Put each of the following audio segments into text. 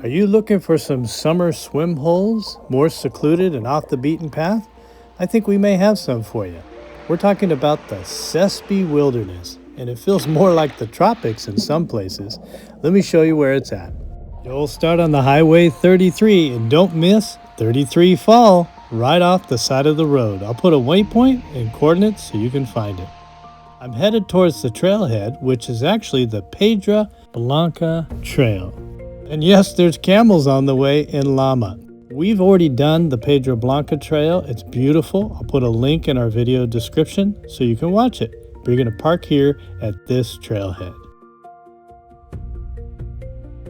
Are you looking for some summer swim holes, more secluded and off the beaten path? I think we may have some for you. We're talking about the Sespe Wilderness, and it feels more like the tropics in some places. Let me show you where it's at. You'll start on the Highway 33 and don't miss 33 Fall right off the side of the road. I'll put a waypoint and coordinates so you can find it. I'm headed towards the trailhead, which is actually the Piedra Blanca Trail. And yes, there's camels on the way and llama. We've already done the Piedra Blanca Trail. It's beautiful. I'll put a link in our video description so you can watch it. But you're going to park here at this trailhead.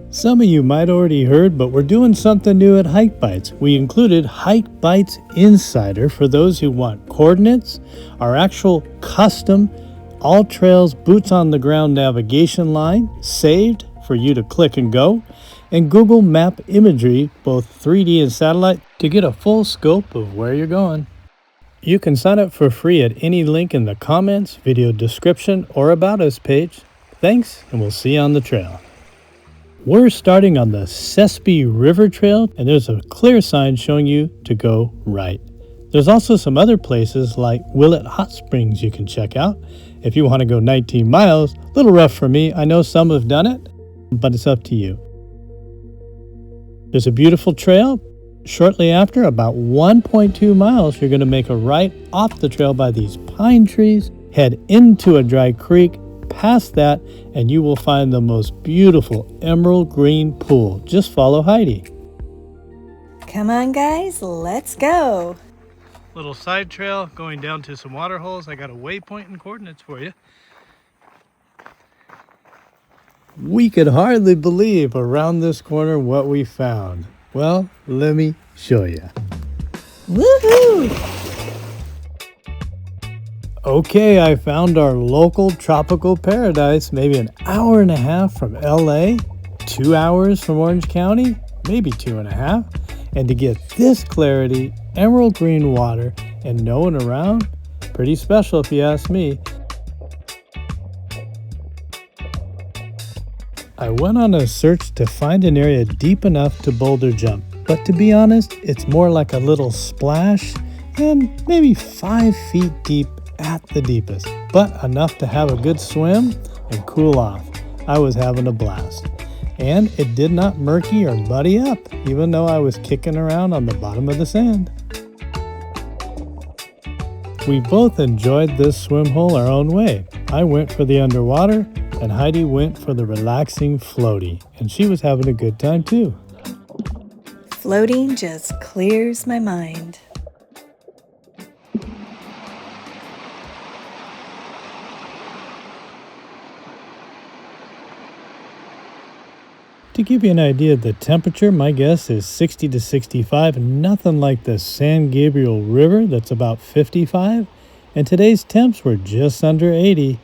Some of you might already heard, but we're doing something new at Hikebytes. We included Hikebytes Insider for those who want coordinates, our actual custom all trails boots on the ground navigation line saved for you to click and go, and Google Map imagery, both 3D and satellite, to get a full scope of where you're going. You can sign up for free at any link in the comments, video description, or About Us page. Thanks, and we'll see you on the trail. We're starting on the Sespe River Trail, and there's a clear sign showing you to go right. There's also some other places like Willett Hot Springs you can check out if you want to go 19 miles. A little rough for me. I know some have done it, but it's up to you. There's a beautiful trail. Shortly after, about 1.2 miles, you're going to make a right off the trail by these pine trees, head into a dry creek, past that, and you will find the most beautiful emerald green pool. Just follow Heidi. Come on, guys, let's go. Little side trail going down to some water holes. I got a waypoint and coordinates for you. We could hardly believe around this corner what we found. Well, let me show you. Woohoo! Okay, I found our local tropical paradise, maybe an hour and a half from LA, 2 hours from Orange County, maybe 2.5. And to get this clarity, emerald green water, and no one around, pretty special if you ask me. I went on a search to find an area deep enough to boulder jump, but to be honest, it's more like a little splash and maybe 5 feet deep at the deepest, but enough to have a good swim and cool off. I was having a blast. And it did not murky or muddy up, even though I was kicking around on the bottom of the sand. We both enjoyed this swim hole our own way. I went for the underwater, and Heidi went for the relaxing floaty, and she was having a good time too. Floating just clears my mind. To give you an idea of the temperature, my guess is 60 to 65, nothing like the San Gabriel River that's about 55, and today's temps were just under 80.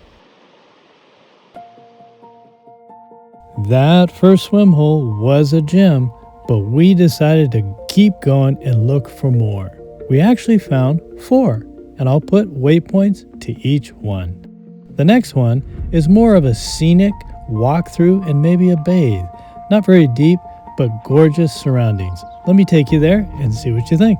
That first swim hole was a gem, but we decided to keep going and look for more. We actually found 4, and I'll put waypoints to each one. The next one is more of a scenic walkthrough and maybe a bathe. Not very deep, but gorgeous surroundings. Let me take you there and see what you think.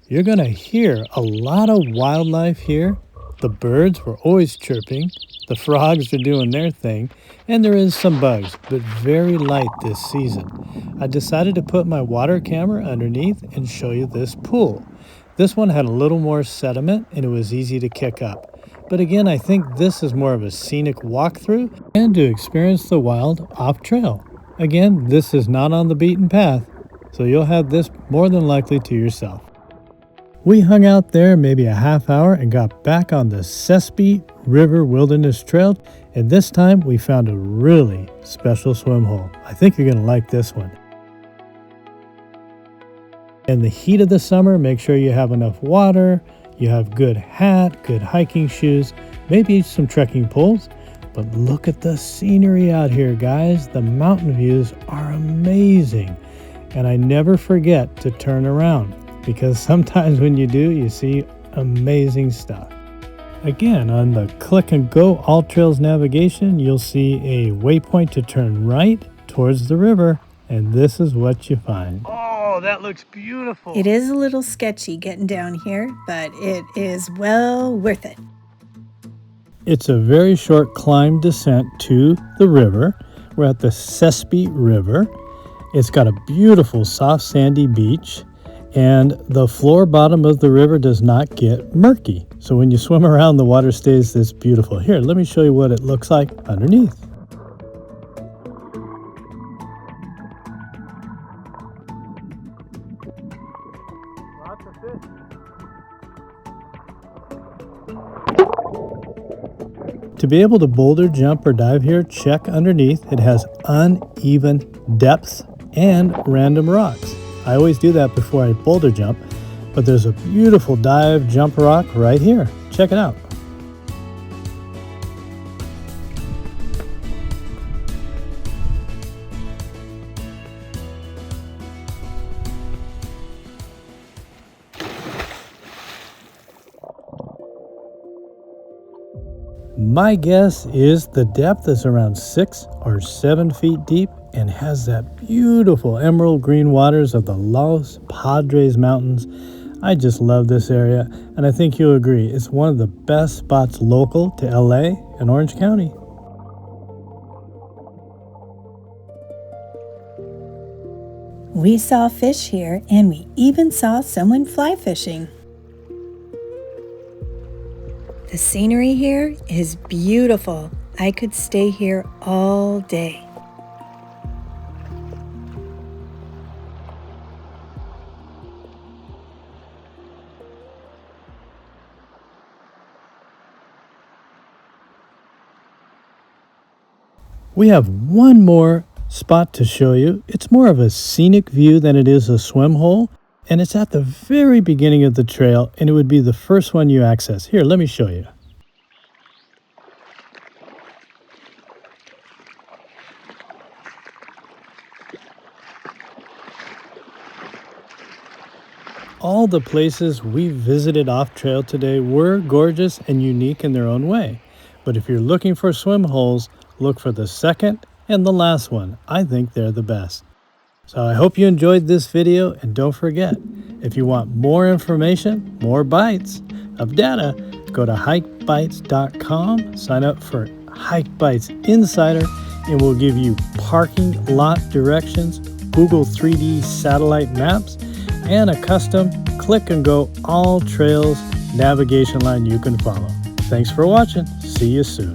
You're going to hear a lot of wildlife here. The birds were always chirping, the frogs are doing their thing, and there is some bugs, but very light this season. I decided to put my water camera underneath and show you this pool. This one had a little more sediment and it was easy to kick up. But again, I think this is more of a scenic walkthrough and to experience the wild off trail. Again, this is not on the beaten path, so you'll have this more than likely to yourself. We hung out there maybe a half hour and got back on the Sespe River Wilderness Trail, and this time we found a really special swim hole. I think you're going to like this one. In the heat of the summer, make sure you have enough water, you have good hat, good hiking shoes, maybe some trekking poles. But look at the scenery out here, guys. The mountain views are amazing. And I never forget to turn around, because sometimes when you do, you see amazing stuff. Again, on the Click and Go All Trails navigation, you'll see a waypoint to turn right towards the river, and this is what you find. Oh, that looks beautiful. It is a little sketchy getting down here, but it is well worth it. It's a very short climb descent to the river. We're at the Sespe River. It's got a beautiful soft sandy beach, and the floor bottom of the river does not get murky. So when you swim around, the water stays this beautiful. Here, let me show you what it looks like underneath. Lots of fish. To be able to boulder jump or dive here, check underneath. It has uneven depths and random rocks. I always do that before I boulder jump, but there's a beautiful dive jump rock right here. Check it out. My guess is the depth is around 6 or 7 feet deep and has that beautiful emerald green waters of the Los Padres Mountains. I just love this area, and I think you'll agree it's one of the best spots local to LA and Orange County. We saw fish here, and we even saw someone fly fishing. The scenery here is beautiful. I could stay here all day. We have one more spot to show you. It's more of a scenic view than it is a swim hole, and it's at the very beginning of the trail, and it would be the first one you access. Here, let me show you. All the places we visited off trail today were gorgeous and unique in their own way. But if you're looking for swim holes, look for the second and the last one. I think they're the best. So I hope you enjoyed this video, and don't forget, if you want more information, more bites of data, go to hikebytes.com, sign up for Hikebytes Insider, and we'll give you parking lot directions, Google 3D satellite maps, and a custom Click and Go All Trails navigation line you can follow. Thanks for watching. See you soon.